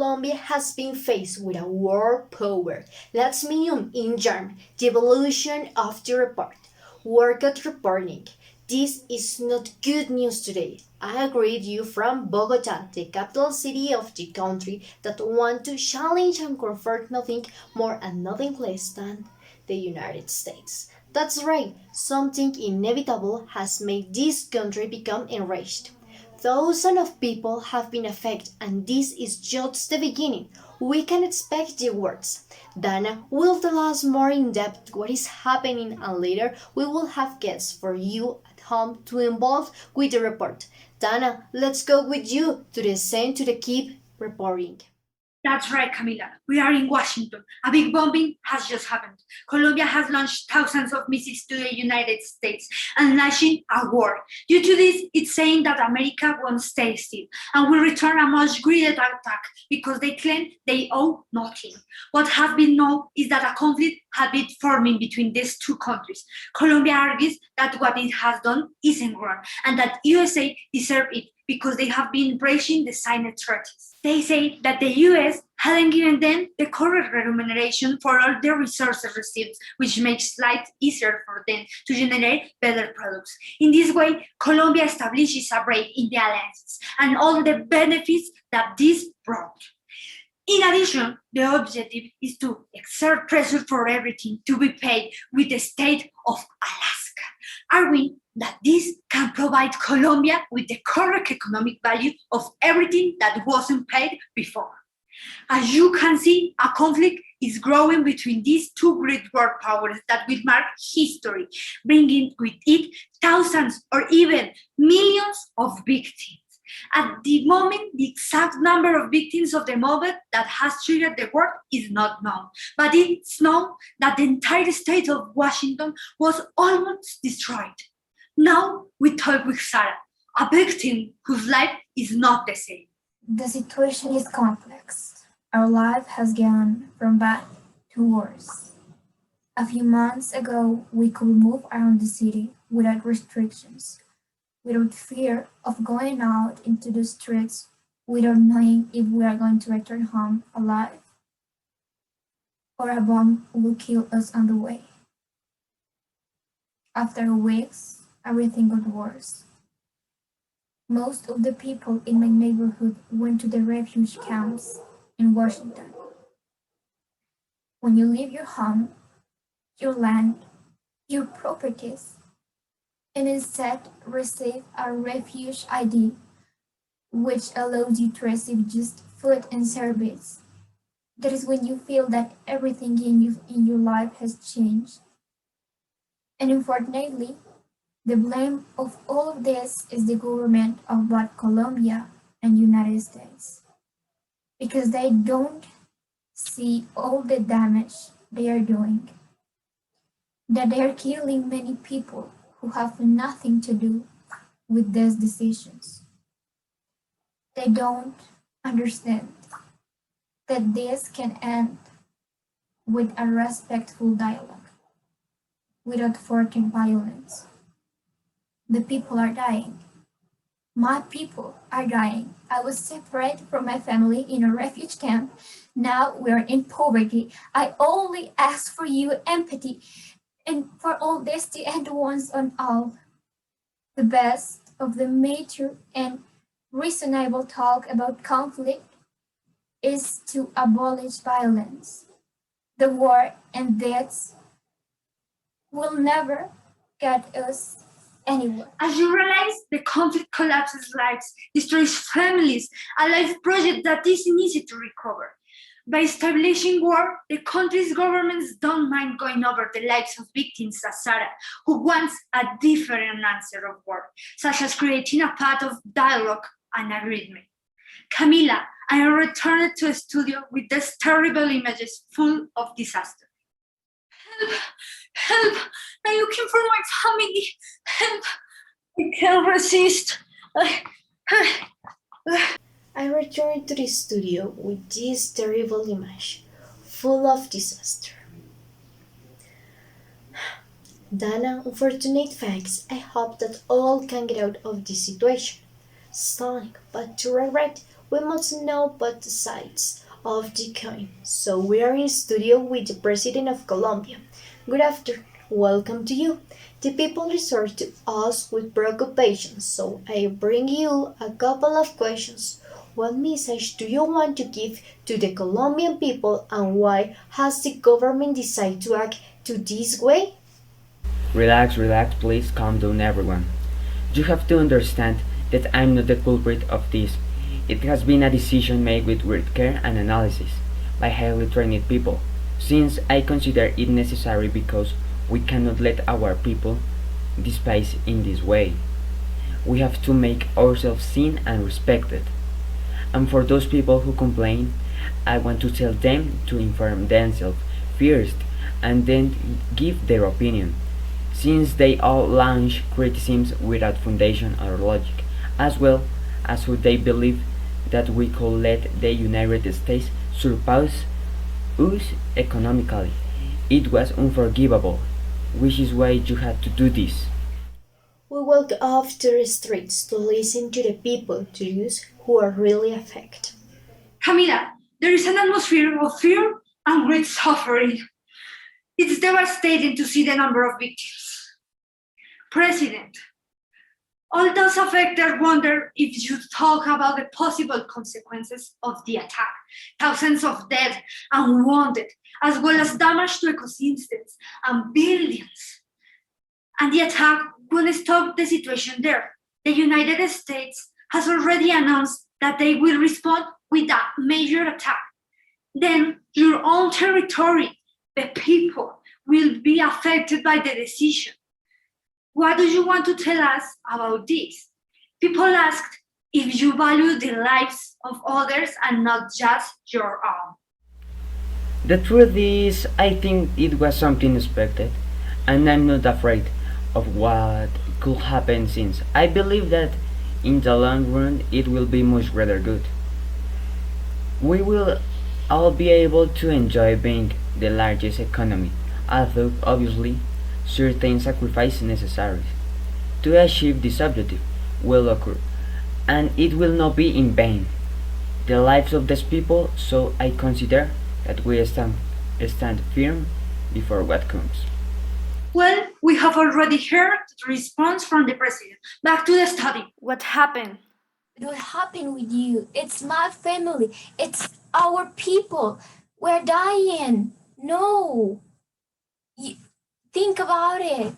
Colombia has been faced with a world power. Let's medium in germ, the evolution of the report. Workout reporting. This is not good news today. I greet you from Bogota, the capital city of the country that want to challenge and confront nothing more and nothing less than the United States. That's right, something inevitable has made this country become enraged. Thousands of people have been affected, and this is just the beginning. We can expect the worst. Dana will tell us more in depth what is happening, and later we will have guests for you at home to involve with the report. Dana, let's go with you to the scene to the keep reporting. That's right, Camila. We are in Washington. A big bombing has just happened. Colombia has launched thousands of missiles to the United States and launching a war. Due to this, it's saying that America won't stay still and will return a much greater attack because they claim they owe nothing. What has been known is that a conflict has been forming between these two countries. Colombia argues that what it has done isn't wrong and that USA deserve it because they have been breaching the signed treaties. They say that the US hadn't given them the correct remuneration for all the resources received, which makes life easier for them to generate better products. In this way, Colombia establishes a break in the alliances and all the benefits that this brought. In addition, the objective is to exert pressure for everything to be paid with the state of Alaska, arguing that this can provide Colombia with the correct economic value of everything that wasn't paid before. As you can see, a conflict is growing between these two great world powers that will mark history, bringing with it thousands or even millions of victims. At the moment, the exact number of victims of the moment that has triggered the war is not known, but it's known that the entire state of Washington was almost destroyed. Now we talk with Sarah, a victim whose life is not the same. The situation is complex. Our life has gone from bad to worse. A few months ago, we could move around the city without restrictions, without fear of going out into the streets, without knowing if we are going to return home alive or a bomb will kill us on the way. After weeks, everything got worse. Most of the people in my neighborhood went to the refuge camps in Washington. When you leave your home, your land, your properties, and instead receive a refuge ID, which allows you to receive just food and service, that is when you feel that everything in your life has changed. And unfortunately, the blame of all of this is the government of both Colombia and United States, because they don't see all the damage they are doing, that they are killing many people who have nothing to do with these decisions. They don't understand that this can end with a respectful dialogue, without further violence. The people are dying. My people are dying. I was separated from my family in a refuge camp. Now we are in poverty. I only ask for you empathy and for all this to end once on all. The best of the mature and reasonable talk about conflict is to abolish violence. The war and deaths will never get us anywhere. As you realize, the conflict collapses lives, destroys families, a life project that isn't easy to recover. By establishing war, the country's governments don't mind going over the lives of victims as Sarah, who wants a different answer of war, such as creating a path of dialogue and agreement. Camila, I returned to a studio with these terrible images full of disaster. Help! Help! I'm looking for my family! Help! I can't resist. I returned to the studio with this terrible image, full of disaster. Dana, unfortunate facts. I hope that all can get out of this situation. Stunning, but to regret, We must know both sides of the coin. So we are in studio with the President of Colombia. Good afternoon. Welcome to you. The people resort to us with preoccupation, so I bring you a couple of questions. What message do you want to give to the Colombian people and why has the government decided to act to this way? Relax, relax, please calm down everyone. You have to understand that I'm not the culprit of this. It has been a decision made with great care and analysis by highly trained people, since I consider it necessary because we cannot let our people despise in this way. We have to make ourselves seen and respected. And for those people who complain, I want to tell them to inform themselves first and then give their opinion, since they all launch criticisms without foundation or logic, as well as who they believe that we could let the United States surpass us economically. It was unforgivable, which is why you had to do this. We walk off to the streets to listen to the people, to those who are really affected. Camila, there is an atmosphere of fear and great suffering. It's devastating to see the number of victims. President, all those affected wonder if you talk about the possible consequences of the attack. Thousands of dead and wounded, as well as damage to ecosystems and buildings. And the attack won't stop the situation there. The United States has already announced that they will respond with a major attack. Then your own territory, the people, will be affected by the decision. What do you want to tell us about this? People asked if you value the lives of others and not just your own. The truth is, I think it was something expected, and I'm not afraid of what could happen since I believe that in the long run it will be much rather good. We will all be able to enjoy being the largest economy, although obviously certain sacrifices necessary to achieve this objective will occur, and it will not be in vain. The lives of these people, so I consider that we stand firm before what comes. Well, we have already heard the response from the president. Back to the study. What happened? What happened with you? It's my family. It's our people. We're dying. No. You, think about it.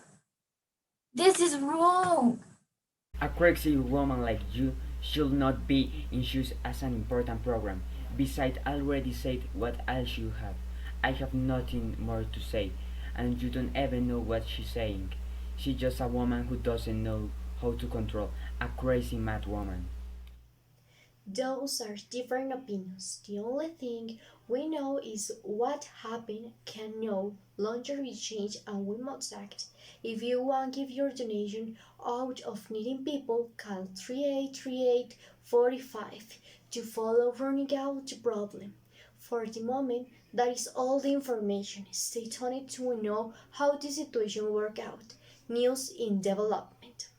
This is wrong. A crazy woman like you should not be in shoes as an important program. Besides, I already said what I should have. I have nothing more to say, and you don't even know what she's saying. She's just a woman who doesn't know how to control a crazy mad woman. Those are different opinions. The only thing we know is what happened can no longer be changed and we must act. If you want to give your donation out of needing people, call 383845 to follow running out the problem. For the moment, that is all the information. Stay tuned to know how the situation work out. News in development.